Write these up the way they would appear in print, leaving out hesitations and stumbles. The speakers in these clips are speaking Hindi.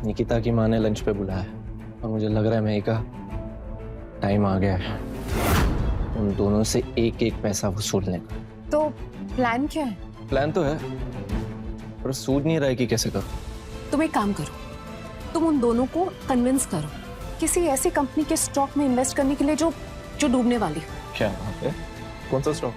निकिता की माँ ने लंच पे बुलाया और मुझे लग रहा है मेहिका टाइम आ गया है उन दोनों से एक एक पैसा वसूलने का। तो प्लान क्या है? प्लान तो है पर सूझ नहीं रहा है कि कैसे करूं। तुम एक काम करो, तुम उन दोनों को कन्विंस करो किसी ऐसी कंपनी के स्टॉक में इन्वेस्ट करने के लिए जो डूबने वाली हो। क्या बात है? कौन सा स्टॉक?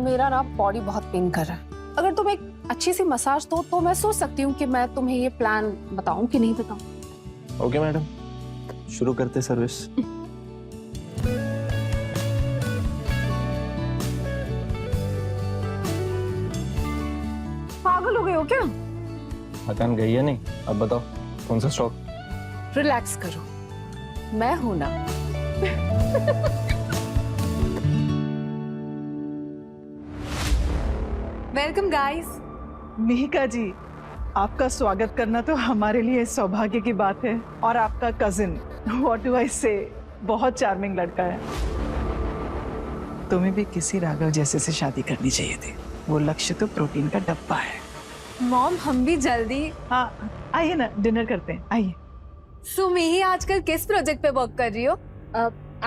मेरा ना बॉडी बहुत पेन कर रहा है। अगर तुम एक अच्छी सी मसाज दो तो मैं सोच सकती हूँ कि मैं तुम्हें ये प्लान बताऊं कि नहीं बताऊं। ओके मैडम, शुरू करते सर्विस। पागल हो गए हो क्या? थकान गई है नहीं? अब बताओ कौन सा स्टॉक? रिलैक्स करो, मैं हूं ना। Welcome guys. मिहिका जी, आपका स्वागत करना तो हमारे लिए सौभाग्य की बात है। और आपका कजिन, व्हाट डू आई से, बहुत चार्मिंग लड़का है। तुम्हें भी किसी राघव जैसे से शादी करनी चाहिए थी। वो लक्ष्य तो प्रोटीन का डब्बा है। मॉम हम भी जल्दी। हाँ आइए ना, डिनर करते हैं, आइए। सुमी आजकल किस प्रोजेक्ट पे वर्क कर रही हो?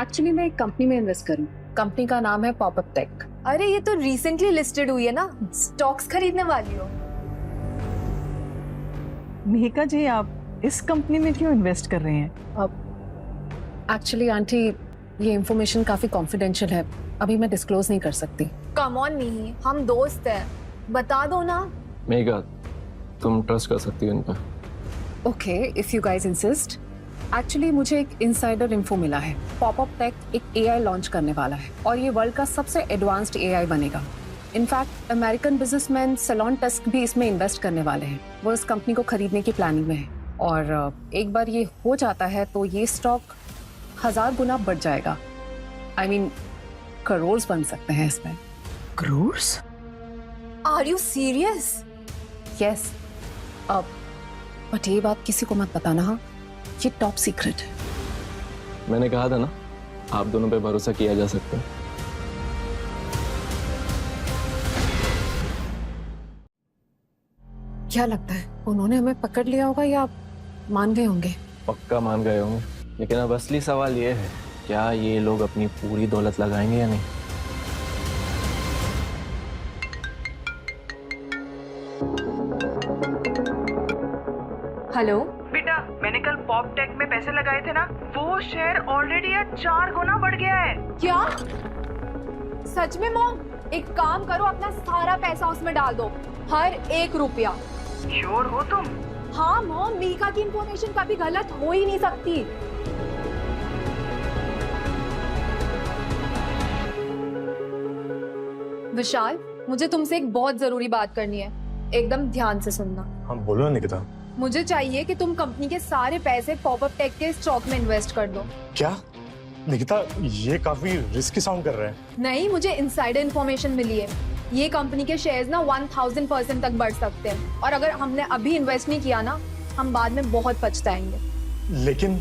एक्चुअली मैं एक कंपनी में इन्वेस्ट करूं। कंपनी का नाम है पॉपअप टेक। अरे ये तो रिसेंटली लिस्टेड हुई है ना, स्टॉक्स खरीदने वाली हो? मिहिका जी, आप इस कंपनी में क्यों इन्वेस्ट कर रहे हैं? एक्चुअली आंटी, ये इंफॉर्मेशन काफी कॉन्फिडेंशियल है, अभी मैं डिस्क्लोज नहीं कर सकती। कम ऑन मिही, हम दोस्त हैं, बता दो ना। मेघा, तुम ट्रस्ट कर सकती हो इन पर। Okay, if you guys insist. Actually मुझे एक इनसाइडर इन्फो मिला है। पॉपअप टेक एक एआई लॉन्च करने वाला है और ये वर्ल्ड का सबसे एडवांस्ड एआई बनेगा। In fact American businessman salon tusk भी इसमें इन्वेस्ट करने वाले हैं। वो इस कंपनी को खरीदने की प्लानिंग में है और एक बार ये हो जाता है तो ये स्टॉक 1000 गुना बढ़ जाएगा। आई मीन करोड़ बन सकते हैं इसमें। Crore? Are you serious? Yes. अब बट ये बात किसी को मत बताना, हाँ, ये टॉप सीक्रेट है। मैंने कहा था ना, आप दोनों पे भरोसा किया जा सकता है। क्या लगता है उन्होंने हमें पकड़ लिया होगा या मान गए होंगे? पक्का मान गए होंगे, लेकिन अब असली सवाल ये है, क्या ये लोग अपनी पूरी दौलत लगाएंगे या नहीं? हेलो बेटा, मैंने कल पॉप टेक में पैसे लगाए थे ना, वो शेयर ऑलरेडी 4 गुना बढ़ गया है। क्या सच में? मॉम एक काम करो, अपना सारा पैसा उसमें डाल दो, हर 1 रुपया। श्योर हो तुम? हाँ मॉम, मीका की इंफॉर्मेशन कभी गलत हो ही नहीं सकती। विशाल, मुझे तुमसे एक बहुत जरूरी बात करनी है, एकदम ध्यान से सुनना। हाँ बोलो निकिता। मुझे चाहिए कि तुम कंपनी के सारे पैसे पॉपअप टेक के स्टॉक में इन्वेस्ट कर दो। क्या निकिता, ये काफी रिस्की साउंड कर रहे हैं। नहीं, मुझे इनसाइडर इन्फॉर्मेशन मिली है, ये कंपनी के शेयर्स ना 1000% तक बढ़ सकते हैं और अगर हमने अभी इन्वेस्ट नहीं किया ना, हम बाद में बहुत पछताएंगे। लेकिन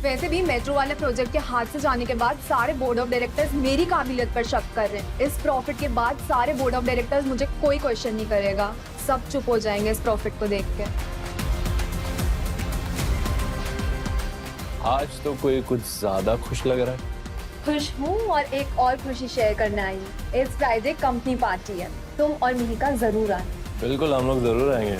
वैसे भी मेट्रो वाले प्रोजेक्ट के हाथ से जाने के बाद सारे बोर्ड ऑफ डायरेक्टर्स मेरी काबिलियत पर शक कर रहे हैं। इस प्रॉफिट के बाद सारे बोर्ड ऑफ डायरेक्टर्स मुझे कोई क्वेश्चन नहीं करेगा, सब चुप हो जाएंगे इस प्रॉफिट को देख के। आज तो कोई कुछ ज्यादा खुश लग रहा है। खुश हूँ और एक और खुशी शेयर करना आई हूँ। इस फ्राइडे कंपनी पार्टी है, तुम और मिहिका जरूर आना। बिल्कुल, हम लोग जरूर आएंगे।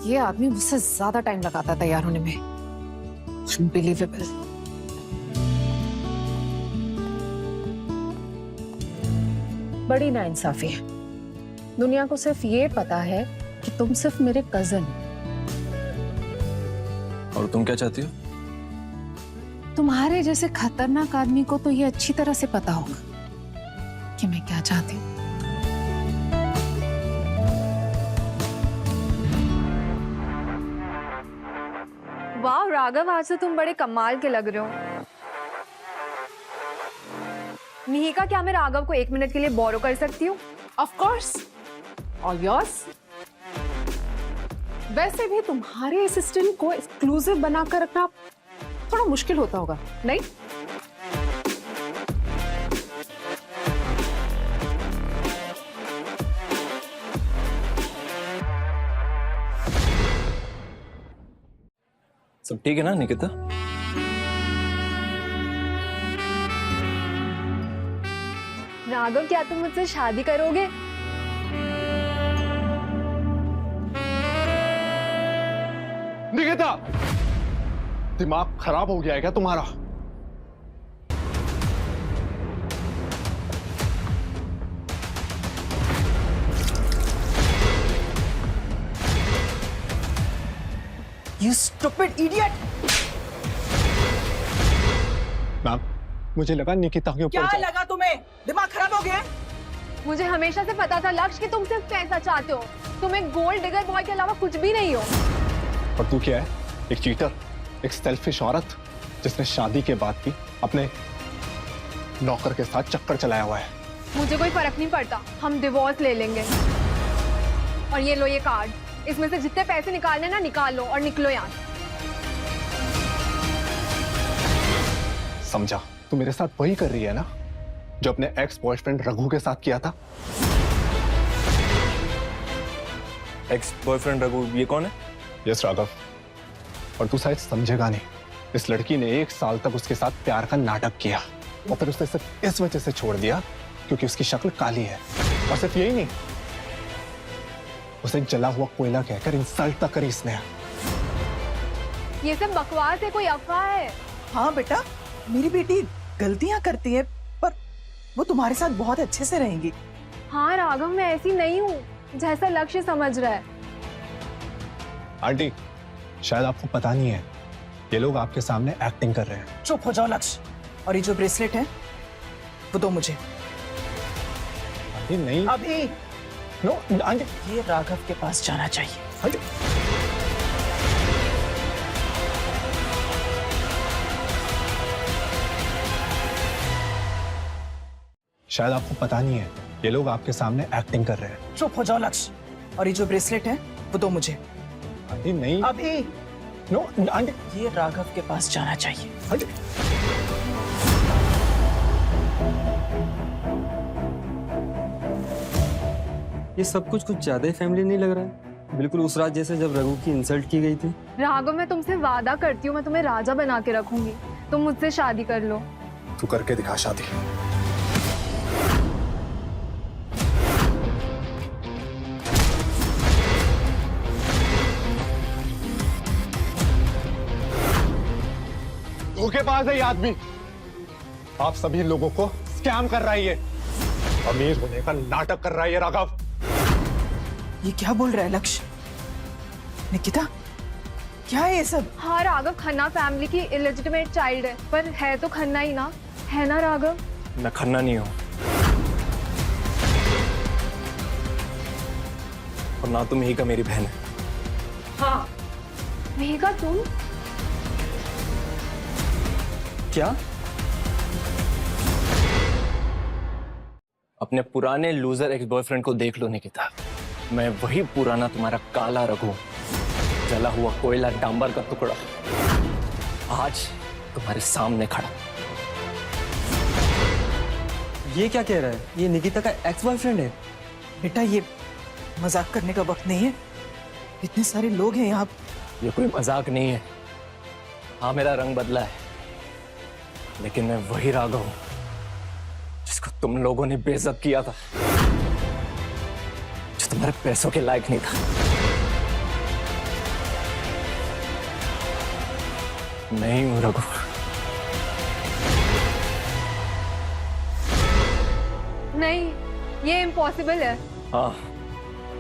ये आदमी मुझसे ज्यादा टाइम लगाता है तैयार होने में। अनबिलीवेबल। बड़ी नाइंसाफी है। दुनिया को सिर्फ ये पता है कि तुम सिर्फ मेरे कजन। और तुम क्या चाहती हो? तुम्हारे जैसे खतरनाक आदमी को तो ये अच्छी तरह से पता होगा कि मैं क्या चाहती हूँ। वाह राघव, आज तो तुम बड़े कमाल के लग रहे हो। मिहिका, क्या मैं राघव को 1 मिनट के लिए बोरो कर सकती हूँ? Of course, all yours. वैसे भी तुम्हारे असिस्टेंट को एक्सक्लूसिव बनाकर रखना थोड़ा मुश्किल होता होगा, नहीं? ठीक है ना निकिता? राघव, क्या तुम मुझसे शादी करोगे? निकिता, दिमाग खराब हो गया है क्या तुम्हारा? You stupid idiot! मैम, मुझे लगा निकिता के ऊपर क्या लगा तुम्हें? दिमाग खराब हो गया है? मुझे हमेशा से पता था लक्ष्य कि तुम सिर्फ पैसा चाहते हो। तुम एक गोल्ड डिगर बॉय के अलावा कुछ भी नहीं हो। और तू क्या है? एक चीटर, एक सेल्फिश औरत जिसने शादी के बाद भी अपने नौकर के साथ चक्कर चलाया हुआ है। मुझे कोई फर्क नहीं पड़ता, हम डिवोर्स ले लेंगे। और ये लो ये कार्ड, इसमें से जितने पैसे निकालने ना निकाल लो और निकलो यहाँ। समझा, तू मेरे साथ वही कर रही है ना जो अपने एक्स बॉयफ्रेंड रघु के साथ किया था। एक्स बॉयफ्रेंड रघु, ये कौन है? यस राघव, और तू शायद समझेगा नहीं, इस लड़की ने 1 साल तक उसके साथ प्यार का नाटक किया और फिर उसे सिर्फ इस वजह से छोड़ दिया क्योंकि उसकी शक्ल काली है। और सिर्फ यही नहीं, उसे जला हुआ कोयला कहकर इंसल्ट तक करी इसने। ये सब बकवास है, कोई अफवाह है। हाँ बेटा, मेरी बेटी गलतियां करती है पर वो तुम्हारे साथ बहुत अच्छे से रहेंगी। हाँ राघव, मैं ऐसी नहीं हूँ जैसा लक्ष्य समझ रहा है। आंटी, शायद आपको पता नहीं है, ये लोग आपके सामने एक्टिंग कर रहे हैं। चुप हो जाओ लक्ष्य, और ये जो ब्रेसलेट है वो दो मुझे। आंटी नहीं, अभी नो आंटी, ये राघव के पास जाना चाहिए। आंटी। शायद आपको पता नहीं है, ये लोग आपके सामने एक्टिंग कर रहे हैं। चुप हो जाओ लक्ष्य, और ये जो ब्रेसलेट है वो दो मुझे। आंटी नहीं, अभी नो आंटी, ये राघव के पास जाना चाहिए। आंटी। ये सब कुछ ज्यादा ही फैमिली नहीं लग रहा है? बिल्कुल उस रात जैसे जब रघु की इंसल्ट की गई थी। राघव, मैं तुमसे वादा करती हूँ, मैं तुम्हें राजा बना के रखूंगी। तुम मुझसे शादी कर लो। तू करके दिखा शादी। धोखेबाज है ये आदमी, आप सभी लोगों को स्कैम कर रहा है ये, अमीर होने का नाटक कर रहा है ये राघव। ये क्या बोल रहा है लक्ष्य? निकिता, क्या है ये सब? हाँ राघव, खन्ना फैमिली की इलेजिटिमेट चाइल्ड है, पर है तो खन्ना ही ना, है ना राघव? मैं खन्ना नहीं हूं, और ना तुम ही का मेरी बहन है। हाँ, मेघा तुम? क्या? अपने पुराने लूजर एक्स बॉयफ्रेंड को देख लो निकिता, मैं वही पुराना तुम्हारा काला रघु, जला हुआ कोयला, डांबर का टुकड़ा, आज तुम्हारे सामने खड़ा। ये क्या कह रहा है? ये निकिता का एक्स बॉयफ्रेंड है? बेटा, ये मजाक करने का वक्त नहीं है। इतने सारे लोग हैं यहाँ। ये कोई मजाक नहीं है। हाँ, मेरा रंग बदला है, लेकिन मैं वही राघव हूं जिसको तुम लोगों ने बेइज्जत किया था, जो तुम्हारे पैसों के लायक नहीं था। नहीं हूं रघु। नहीं, ये इम्पॉसिबल है। हाँ,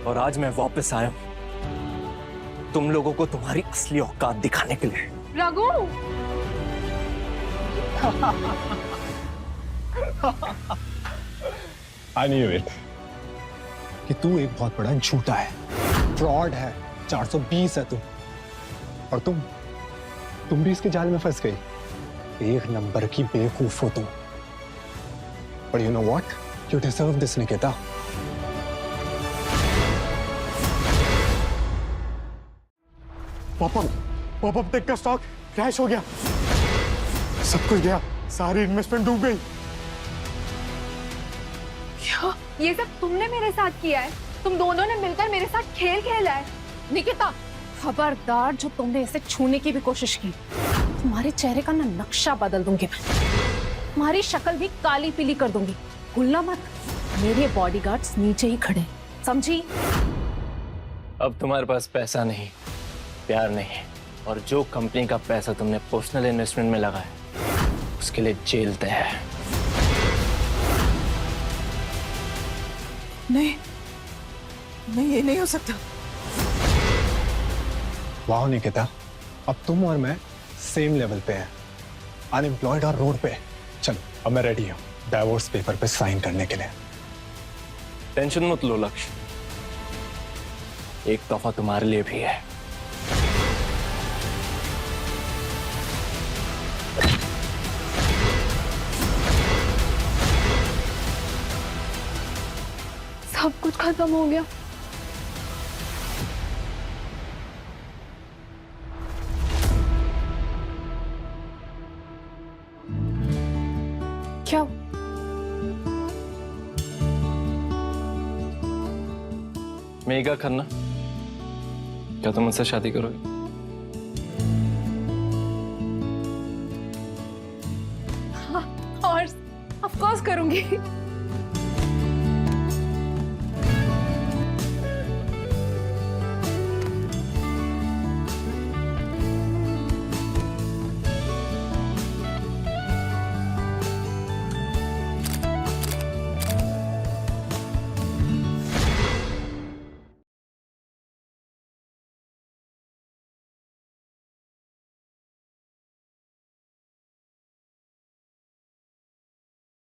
और आज मैं वापस आया हूं तुम लोगों को तुम्हारी असली औकात दिखाने के लिए। रघु, I knew it कि तू एक बहुत बड़ा झूठा है, फ्रॉड है, 420 है तू, और तुम भी इसके जाल में फंस गई। एक नंबर की बेवकूफ हो तुम। But you know what? You deserve this, Nikita. Popup tech का स्टॉक क्रैश हो गया, सब कुछ गया, सारी इन्वेस्टमेंट डूब गई। क्या? ये सब तुमने मेरे साथ किया है? तुम दोनों ने मिलकर मेरे साथ खेल खेला है? निकिता, खबरदार, जो तुमने इसे छूने की भी कोशिश की, तुम्हारे चेहरे का ना नक्शा बदल दूंगी मैं, तुम्हारी शक्ल भी काली पीली कर दूंगी। भूलना मत, मेरे बॉडीगार्ड्स नीचे ही खड़े, समझी? अब तुम्हारे पास पैसा नहीं, प्यार नहीं, और जो कंपनी का पैसा तुमने पर्सनल इन्वेस्टमेंट में लगाया उसके लिए जेल तय है। नहीं नहीं, ये नहीं हो सकता। वाह निकिता, अब तुम और मैं सेम लेवल पे हैं, अनएम्प्लॉयड और रोड पे। चलो अब मैं रेडी हूँ डाइवोर्स पेपर पे साइन करने के लिए। टेंशन मत लो लक्ष्य, एक तोहफा तुम्हारे लिए भी है। सब कुछ खत्म हो गया। क्या? मेघा खन्ना, क्या तुम मुझसे शादी करोगे? और ऑफ कोर्स करूंगी।